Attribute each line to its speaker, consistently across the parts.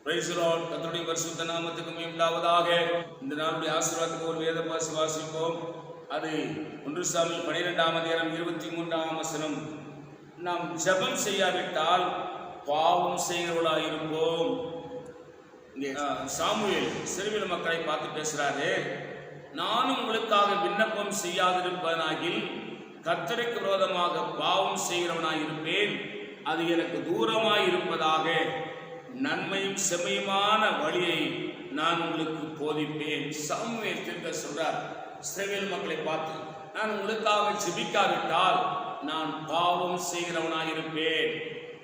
Speaker 1: Praise the Lord. கர்த்தருடைய பரிசுத்த நாமத்துக்கு மகிமை உண்டாவதாக. இந்த நாளுடைய ஆசீர்வாதத்துக்கு ஒரு வேத பாசி வாசிப்போம். அது 1 சாமுவேல் 12ஆம் அதிகாரம் 23ஆம் வசனம். நாம் ஜெபம் செய்யாவிட்டால் பாவம் செய்கிறவர்களாக இருப்போம். இங்கே சாமுவேல் இஸ்ரவேல் மக்களை பார்த்து பேசுறாரு. நானும் உங்களுக்காக விண்ணப்பம் செய்யாதிருப்பதனாகில் கர்த்தருக்கு விரோதமாக பாவம் செய்கிறவனாய் இருப்பேன். அது எனக்கு தூரமாய் இருப்பதாக. நன்மையும் செம்மையுமான வழியை நான் உங்களுக்கு போதிப்பேன். சாமுவேல் திரும்ப சொல்றார் இஸ்ரவேல் மக்களை பார்த்து, நான் உங்களுக்காக ஜெபிக்காவிட்டால் நான் பாவம் செய்கிறவனாய் இருப்பேன்.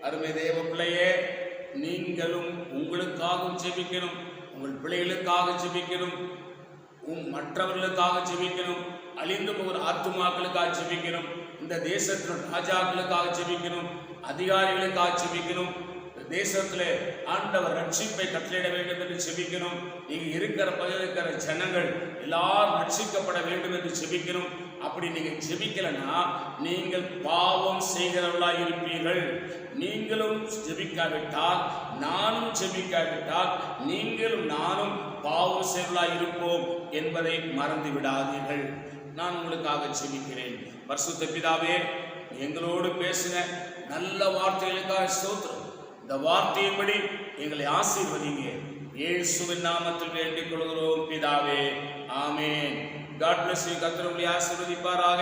Speaker 1: அருமை தேவ பிள்ளையே, நீங்களும் உங்களுக்காகவும் ஜெபிக்கணும், உங்கள் பிள்ளைகளுக்காக ஜெபிக்கணும், மற்றவர்களுக்காக ஜெபிக்கணும், அழிந்து போகிற ஆத்துமாக்களுக்காக ஜெபிக்கணும், இந்த தேசத்தின் ராஜாக்களுக்காக ஜெபிக்கணும், அதிகாரிகளுக்காக ஜெபிக்கணும், தேசத்தில் ஆண்டவர் ரட்சிப்பை கட்டளையிட வேண்டும் என்று ஜெபிக்கணும். நீங்க இருக்கிற பகுதியில் இருக்கிற ஜனங்கள் எல்லாரும் ரட்சிக்கப்பட வேண்டும் என்று ஜெபிக்கணும். அப்படி நீங்க ஜெபிக்கலன்னா நீங்கள் பாவம் செய்கிறவர்களாக இருப்பீர்கள். நீங்களும் ஜெபிக்காவிட்டால், நானும் ஜெபிக்காவிட்டால், நீங்களும் நானும் பாவம் செய்கிறவர்களாக இருப்போம் என்பதை மறந்து விடாதீர்கள். நான் உங்களுக்காக ஜெபிக்கிறேன். பரிசுத்த பிதாவே, எங்களோடு பேசின நல்ல வார்த்தைகளுக்காக ஸ்தோத்திரம். இந்த வார்த்தையின்படி எங்களை ஆசீர்வதிங்க. இயேசுவின் நாமத்தில் வேண்டிக் கொள்கிறோம் பிதாவே, ஆமென். God bless you. கர்த்தர் உங்களை ஆசீர்வதிப்பாராக.